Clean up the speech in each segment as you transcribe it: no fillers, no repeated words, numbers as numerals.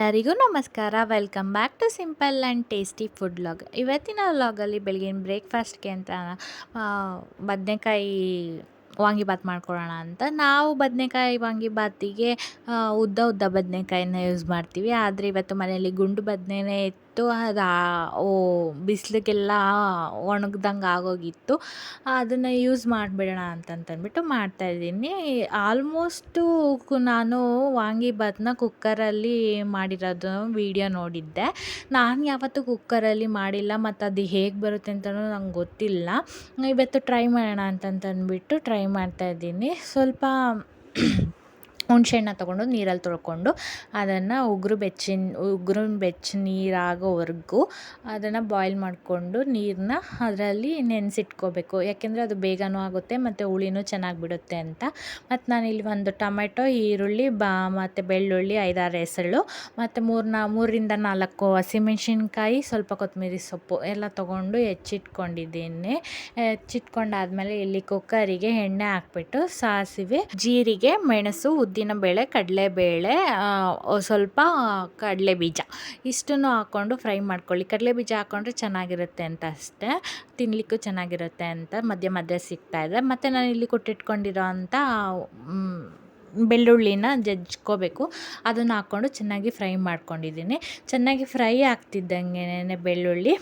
ಎಲ್ಲರಿಗೂ ನಮಸ್ಕಾರ. Welcome back to simple and tasty food vlog. ಇವತ್ತಿನ ವ್ಲಾಗಲ್ಲಿ ಬೆಳಗಿನ ಬ್ರೇಕ್ಫಾಸ್ಟ್ಗೆ ಅಂತ ಬದನೇಕಾಯಿ ವಾಂಗಿಬಾತ್ ಮಾಡ್ಕೊಳ್ಳೋಣ ಅಂತ. ನಾವು ಬದನೇಕಾಯಿ ವಾಂಗಿಬಾತಿಗೆ ಉದ್ದ ಉದ್ದ ಬದನೇಕಾಯಿನ ಯೂಸ್ ಮಾಡ್ತೀವಿ. ಆದರೆ ಇವತ್ತು ಮನೆಯಲ್ಲಿ ಗುಂಡು ಬದನೇನೇ ಇತ್ತು. ಅದು ಬಿಸಿಲಿಗೆಲ್ಲ ಒಣಗ್ದಂಗೆ ಆಗೋಗಿತ್ತು. ಅದನ್ನು ಯೂಸ್ ಮಾಡಿಬಿಡೋಣ ಅಂತಂತಂದ್ಬಿಟ್ಟು ಮಾಡ್ತಾಯಿದ್ದೀನಿ. ಆಲ್ಮೋಸ್ಟು ನಾನು ವಾಂಗಿಬಾತನ್ನ ಕುಕ್ಕರಲ್ಲಿ ಮಾಡಿರೋದು ವೀಡಿಯೋ ನೋಡಿದ್ದೆ. ನಾನು ಯಾವತ್ತೂ ಕುಕ್ಕರಲ್ಲಿ ಮಾಡಿಲ್ಲ ಮತ್ತು ಅದು ಹೇಗೆ ಬರುತ್ತೆ ಅಂತಲೂ ನಂಗೆ ಗೊತ್ತಿಲ್ಲ. ಇವತ್ತು ಟ್ರೈ ಮಾಡೋಣ ಅಂತಂತಂದ್ಬಿಟ್ಟು ಟ್ರೈ ಮಾಡ್ತಾಯಿದ್ದೀನಿ. ಸ್ವಲ್ಪ ಹುಣಸೆಹಣ್ಣ ತೊಗೊಂಡು ನೀರಲ್ಲಿ ತೊಳ್ಕೊಂಡು ಅದನ್ನು ಉಗುರು ಬೆಚ್ಚ ನೀರಾಗೋವರೆಗೂ ಅದನ್ನು ಬಾಯ್ಲ್ ಮಾಡಿಕೊಂಡು ನೀರನ್ನ ಅದರಲ್ಲಿ ನೆನೆಸಿಟ್ಕೋಬೇಕು. ಯಾಕೆಂದರೆ ಅದು ಬೇಗನೂ ಆಗುತ್ತೆ ಮತ್ತು ಹುಳಿನೂ ಚೆನ್ನಾಗಿ ಬಿಡುತ್ತೆ ಅಂತ. ಮತ್ತು ನಾನಿಲ್ಲಿ ಒಂದು ಟೊಮೆಟೊ, ಈರುಳ್ಳಿ ಮತ್ತು ಬೆಳ್ಳುಳ್ಳಿ 5-6 ಎಸಳು ಮತ್ತು 3-4 ಹಸಿಮೆಣ್ಸಿನ್ಕಾಯಿ, ಸ್ವಲ್ಪ ಕೊತ್ತಂಬರಿ ಸೊಪ್ಪು ಎಲ್ಲ ತೊಗೊಂಡು ಹೆಚ್ಚಿಟ್ಕೊಂಡಿದ್ದೀನಿ. ಹೆಚ್ಚಿಟ್ಕೊಂಡಾದ್ಮೇಲೆ ಇಲ್ಲಿ ಕುಕ್ಕರಿಗೆ ಎಣ್ಣೆ ಹಾಕ್ಬಿಟ್ಟು ಸಾಸಿವೆ, ಜೀರಿಗೆ, ಮೆಣಸು, ಉದ್ದಿನಬೇಳೆ, ಕಡಲೆಬೇಳೆ, ಸ್ವಲ್ಪ ಕಡಲೆಬೀಜ ಇಷ್ಟನ್ನು ಹಾಕ್ಕೊಂಡು ಫ್ರೈ ಮಾಡ್ಕೊಳ್ಳಿ. ಕಡಲೆಬೀಜ ಹಾಕ್ಕೊಂಡ್ರೆ ಚೆನ್ನಾಗಿರುತ್ತೆ ಅಂತ ಅಷ್ಟೇ, ತಿನ್ನಲಿಕ್ಕೂ ಚೆನ್ನಾಗಿರುತ್ತೆ ಅಂತ ಮಧ್ಯೆ ಮಧ್ಯೆ ಸಿಗ್ತಾಯಿದೆ. ಮತ್ತು ನಾನು ಇಲ್ಲಿ ಕೊಟ್ಟಿಟ್ಕೊಂಡಿರೋ ಅಂಥ ಬೆಳ್ಳುಳ್ಳಿನ ಜಜ್ಕೋಬೇಕು. ಅದನ್ನು ಹಾಕ್ಕೊಂಡು ಚೆನ್ನಾಗಿ ಫ್ರೈ ಮಾಡ್ಕೊಂಡಿದ್ದೀನಿ. ಚೆನ್ನಾಗಿ ಫ್ರೈ ಆಗ್ತಿದ್ದಂಗೆ ಬೆಳ್ಳುಳ್ಳಿ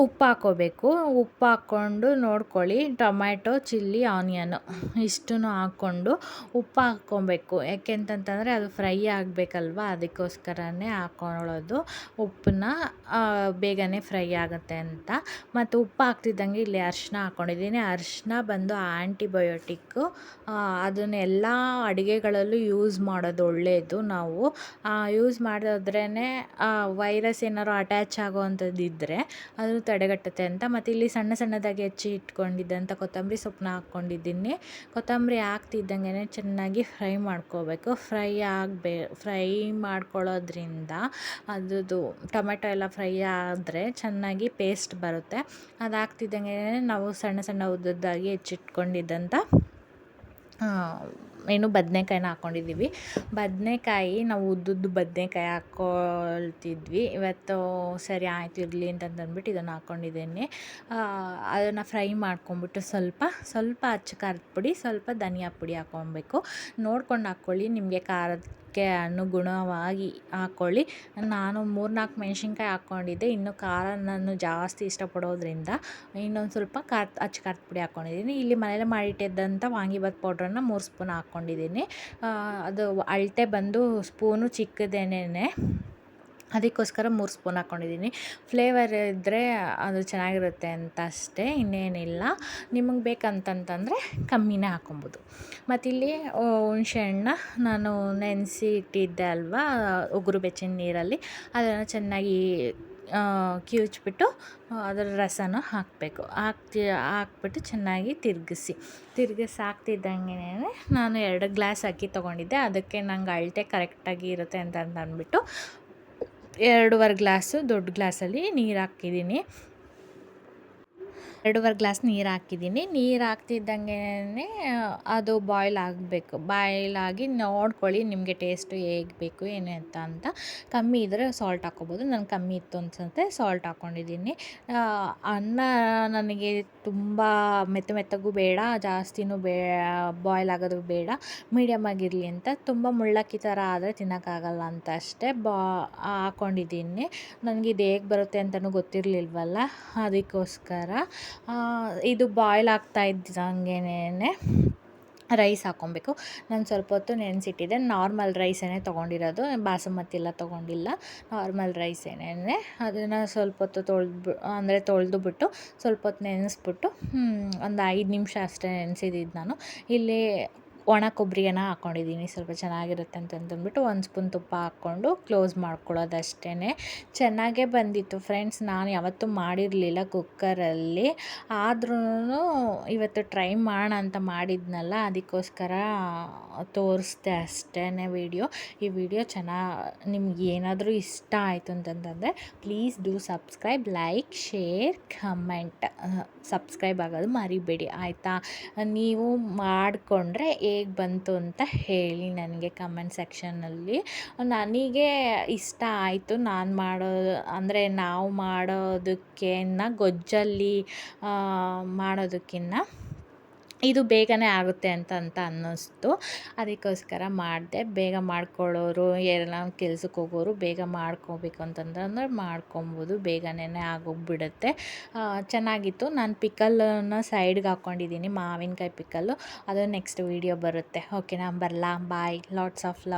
ಉಪ್ಪು ಹಾಕ್ಕೋಬೇಕು. ಉಪ್ಪು ಹಾಕ್ಕೊಂಡು ನೋಡ್ಕೊಳ್ಳಿ. ಟೊಮ್ಯಾಟೊ, ಚಿಲ್ಲಿ, ಆನಿಯನು ಇಷ್ಟನ್ನು ಹಾಕ್ಕೊಂಡು ಉಪ್ಪು ಹಾಕ್ಕೊಬೇಕು. ಯಾಕೆ ಅಂತಂತಂದರೆ ಅದು ಫ್ರೈ ಆಗಬೇಕಲ್ವ, ಅದಕ್ಕೋಸ್ಕರನೇ ಹಾಕ್ಕೊಳ್ಳೋದು ಉಪ್ಪನ್ನ. ಬೇಗನೆ ಫ್ರೈ ಆಗುತ್ತೆ ಅಂತ. ಮತ್ತು ಉಪ್ಪು ಹಾಕ್ತಿದ್ದಂಗೆ ಇಲ್ಲಿ ಅರಿಶಿನ ಹಾಕ್ಕೊಂಡಿದ್ದೀನಿ. ಅರಿಶಿನ ಬಂದು ಆ್ಯಂಟಿಬಯೋಟಿಕ್ಕು. ಅದನ್ನೆಲ್ಲ ಅಡುಗೆಗಳಲ್ಲೂ ಯೂಸ್ ಮಾಡೋದು ಒಳ್ಳೆಯದು. ನಾವು ಯೂಸ್ ಮಾಡಿದ್ರೇ ವೈರಸ್ ಏನಾದ್ರು ಅಟ್ಯಾಚ್ ಆಗೋವಂಥದ್ದಿದ್ದರೆ ಅದು ತಡೆಗಟ್ಟುತ್ತೆ ಅಂತ. ಮತ್ತು ಇಲ್ಲಿ ಸಣ್ಣ ಸಣ್ಣದಾಗಿ ಹೆಚ್ಚಿ ಇಟ್ಕೊಂಡಿದ್ದಂಥ ಕೊತ್ತಂಬರಿ ಸೊಪ್ಪನ್ನ ಹಾಕ್ಕೊಂಡಿದ್ದೀನಿ. ಕೊತ್ತಂಬರಿ ಹಾಕ್ತಿದ್ದಂಗೆ ಚೆನ್ನಾಗಿ ಫ್ರೈ ಮಾಡ್ಕೋಬೇಕು. ಫ್ರೈ ಮಾಡ್ಕೊಳ್ಳೋದ್ರಿಂದ ಅದ್ರದ್ದು ಟೊಮೆಟೊ ಎಲ್ಲ ಫ್ರೈ ಆದರೆ ಚೆನ್ನಾಗಿ ಪೇಸ್ಟ್ ಬರುತ್ತೆ. ಅದು ಹಾಕ್ತಿದ್ದಂಗೆ ನಾವು ಸಣ್ಣ ಸಣ್ಣ ಉದ್ದುದ್ದಾಗಿ ಹೆಚ್ಚಿಟ್ಕೊಂಡಿದ್ದಂಥ ಬದನೇಕಾಯಿನ ಹಾಕ್ಕೊಂಡಿದ್ದೀವಿ. ಬದನೇಕಾಯಿ ನಾವು ಉದ್ದುದ್ದು ಬದನೇಕಾಯಿ ಹಾಕ್ಕೊಳ್ತಿದ್ವಿ. ಇವತ್ತು ಸರಿ ಆಯಿತು ಇರಲಿ ಅಂತಂದ್ಬಿಟ್ಟು ಇದನ್ನು ಹಾಕ್ಕೊಂಡಿದ್ದೀನಿ. ಅದನ್ನು ಫ್ರೈ ಮಾಡ್ಕೊಂಬಿಟ್ಟು ಸ್ವಲ್ಪ ಅಚ್ಚ ಖಾರದ ಪುಡಿ, ಸ್ವಲ್ಪ ಧನಿಯಾ ಪುಡಿ ಹಾಕ್ಕೊಬೇಕು. ನೋಡ್ಕೊಂಡು ಹಾಕ್ಕೊಳ್ಳಿ, ನಿಮಗೆ ಖಾರಕ್ಕೆ ಅನುಗುಣವಾಗಿ ಹಾಕ್ಕೊಳ್ಳಿ. ನಾನು 3-4 ಮೆಣಸಿನ್ಕಾಯಿ ಹಾಕ್ಕೊಂಡಿದ್ದೆ. ಇನ್ನು ಖಾರ ನಾನು ಜಾಸ್ತಿ ಇಷ್ಟಪಡೋದ್ರಿಂದ ಇನ್ನೊಂದು ಸ್ವಲ್ಪ ಅಚ್ಚ ಖಾರದ ಪುಡಿ ಹಾಕ್ಕೊಂಡಿದ್ದೀನಿ. ಇಲ್ಲಿ ಮನೇಲಿ ಮಾಡಿಟ್ಟಿದ್ದಂಥ ವಾಂಗಿಬಾತ್ ಪೌಡ್ರನ್ನ 3 ಸ್ಪೂನ್ ಹಾಕ್ಕೊಂಡಿದ್ದೀನಿ. ಅದು ಅಳತೆ ಬಂದು ಸ್ಪೂನು ಚಿಕ್ಕದೇನೇ, ಅದಕ್ಕೋಸ್ಕರ 3 ಸ್ಪೂನ್ ಹಾಕ್ಕೊಂಡಿದ್ದೀನಿ. ಫ್ಲೇವರ್ ಇದ್ದರೆ ಅದು ಚೆನ್ನಾಗಿರುತ್ತೆ ಅಂತ ಅಷ್ಟೇ, ಇನ್ನೇನಿಲ್ಲ. ನಿಮಗೆ ಬೇಕಂತಂತಂದರೆ ಕಮ್ಮಿನೇ ಹಾಕ್ಕೊಬೋದು. ಮತ್ತಿಲ್ಲಿ ಹುಣಸೆಹಣ್ಣ ನಾನು ನೆನೆಸಿ ಇಟ್ಟಿದ್ದೆ ಅಲ್ವಾ ಉಗುರು ಬೆಚ್ಚಗಿನ ನೀರಲ್ಲಿ, ಅದನ್ನು ಚೆನ್ನಾಗಿ ಕಿವುಚ್ಬಿಟ್ಟು ಅದರ ರಸನ ಹಾಕಬೇಕು. ಹಾಕ್ಬಿಟ್ಟು ಚೆನ್ನಾಗಿ ತಿರುಗಿಸಿ ಹಾಕ್ತಿದ್ದಂಗೆ ನಾನು 2 ಗ್ಲಾಸ್ ಅಕ್ಕಿ ತೊಗೊಂಡಿದ್ದೆ. ಅದಕ್ಕೆ ನಂಗೆ ಅಳತೆ ಕರೆಕ್ಟಾಗಿ ಇರುತ್ತೆ ಅಂತ ಅಂದ್ಬಿಟ್ಟು 2.5 ಗ್ಲಾಸು ದೊಡ್ಡ ಗ್ಲಾಸಲ್ಲಿ ನೀರು ಹಾಕಿದ್ದೀನಿ. 2.5 ಗ್ಲಾಸ್ ನೀರು ಹಾಕಿದ್ದೀನಿ. ನೀರು ಹಾಕ್ತಿದ್ದಂಗೆ ಅದು ಬಾಯ್ಲ್ ಆಗಬೇಕು. ಬಾಯ್ಲ್ ಆಗಿ ನೋಡ್ಕೊಳ್ಳಿ, ನಿಮಗೆ ಟೇಸ್ಟು ಹೇಗೆ ಬೇಕು ಏನು ಅಂತ. ಕಮ್ಮಿ ಇದ್ದರೆ ಸಾಲ್ಟ್ ಹಾಕ್ಕೊಬೋದು. ನಾನು ಕಮ್ಮಿ ಇತ್ತು ಅನ್ಸುತ್ತೆ, ಸಾಲ್ಟ್ ಹಾಕ್ಕೊಂಡಿದ್ದೀನಿ. ಅನ್ನ ನನಗೆ ತುಂಬ ಮೆತ್ತಗೂ ಬೇಡ, ಜಾಸ್ತಿನೂ ಬಾಯ್ಲ್ ಆಗೋದು ಬೇಡ, ಮೀಡಿಯಮ್ ಆಗಿರಲಿ ಅಂತ. ತುಂಬ ಮುಳ್ಳಕ್ಕಿ ಥರ ಆದರೆ ತಿನ್ನೋಕ್ಕಾಗಲ್ಲ ಅಂತ ಅಷ್ಟೇ ಹಾಕ್ಕೊಂಡಿದ್ದೀನಿ. ನನಗೆ ಇದು ಹೇಗೆ ಬರುತ್ತೆ ಅಂತಲೂ ಗೊತ್ತಿರಲಿಲ್ವಲ್ಲ, ಅದಕ್ಕೋಸ್ಕರ. ಇದು ಬಾಯ್ಲ್ ಆಗ್ತಾ ಇದ್ದಂಗೆನೇ ರೈಸ್ ಹಾಕ್ಕೊಬೇಕು. ನಾನು ಸ್ವಲ್ಪ ಹೊತ್ತು ನೆನೆಸಿಟ್ಟಿದ್ದೆ. ನಾರ್ಮಲ್ ರೈಸೇ ತೊಗೊಂಡಿರೋದು, ಬಾಸುಮತಿ ಎಲ್ಲ ತೊಗೊಂಡಿಲ್ಲ, ನಾರ್ಮಲ್ ರೈಸೇನೆ. ಅದನ್ನು ಸ್ವಲ್ಪ ಹೊತ್ತು ತೊಳೆದು ಬಿಟ್ಟು ಸ್ವಲ್ಪ ಹೊತ್ತು ನೆನೆಸ್ಬಿಟ್ಟು ಒಂದು 5 ನಿಮಿಷ ಅಷ್ಟೇ ನೆನೆಸಿದ್ದು ನಾನು. ಇಲ್ಲಿ ಒಣ ಕೊಬ್ಬರಿನ ಹಾಕ್ಕೊಂಡಿದ್ದೀನಿ, ಸ್ವಲ್ಪ ಚೆನ್ನಾಗಿರುತ್ತೆ ಅಂತಂದ್ಬಿಟ್ಟು 1 ಸ್ಪೂನ್ ತುಪ್ಪ ಹಾಕ್ಕೊಂಡು ಕ್ಲೋಸ್ ಮಾಡ್ಕೊಳ್ಳೋದಷ್ಟೇ. ಚೆನ್ನಾಗೇ ಬಂದಿತ್ತು ಫ್ರೆಂಡ್ಸ್. ನಾನು ಯಾವತ್ತೂ ಮಾಡಿರಲಿಲ್ಲ ಕುಕ್ಕರಲ್ಲಿ, ಆದ್ರೂ ಇವತ್ತು ಟ್ರೈ ಮಾಡೋಣ ಅಂತ ಮಾಡಿದ್ನಲ್ಲ, ಅದಕ್ಕೋಸ್ಕರ ತೋರಿಸ್ದೆ ಅಷ್ಟೇ ವಿಡಿಯೋ. ಈ ವಿಡಿಯೋ ನಿಮ್ಗೆ ಏನಾದರೂ ಇಷ್ಟ ಆಯಿತು ಅಂತಂತಂದರೆ please do subscribe, like, share, comment. Subscribe ಆಗೋದು ಮರಿಬೇಡಿ ಆಯಿತಾ. ನೀವು ಮಾಡಿಕೊಂಡ್ರೆ ಹೇಗೆ ಬಂತು ಅಂತ ಹೇಳಿ ನನಗೆ ಕಮೆಂಟ್ ಸೆಕ್ಷನ್ನಲ್ಲಿ. ನನಗೆ ಇಷ್ಟ ಆಯಿತು ನಾನು ಅಂದರೆ ನಾವು ಮಾಡೋದಕ್ಕಿಂತ ಗೊಜ್ಜಲ್ಲಿ ಮಾಡೋದಕ್ಕಿಂತ ಇದು ಬೇಗನೆ ಆಗುತ್ತೆ ಅಂತ ಅನ್ನಿಸ್ತು. ಅದಕ್ಕೋಸ್ಕರ ಮಾಡಿದೆ. ಬೇಗ ಮಾಡ್ಕೊಳ್ಳೋರು, ಎಲ್ಲ ಕೆಲ್ಸಕ್ಕೆ ಹೋಗೋರು ಬೇಗ ಮಾಡ್ಕೋಬೇಕು ಅಂತಂದ್ರೆ ಮಾಡ್ಕೊಬೋದು, ಬೇಗನೆ ಆಗೋಗ್ಬಿಡುತ್ತೆ. ಚೆನ್ನಾಗಿತ್ತು. ನಾನು ಪಿಕಲನ್ನು ಸೈಡ್ಗೆ ಹಾಕ್ಕೊಂಡಿದ್ದೀನಿ, ಮಾವಿನಕಾಯಿ ಪಿಕಲ್ಲು. ಅದು ನೆಕ್ಸ್ಟ್ ವೀಡಿಯೋ ಬರುತ್ತೆ. ಓಕೆನಾ, ಬರಲಾ? ಬಾಯ್, ಲಾಟ್ಸ್ ಆಫ್ ಲವ್.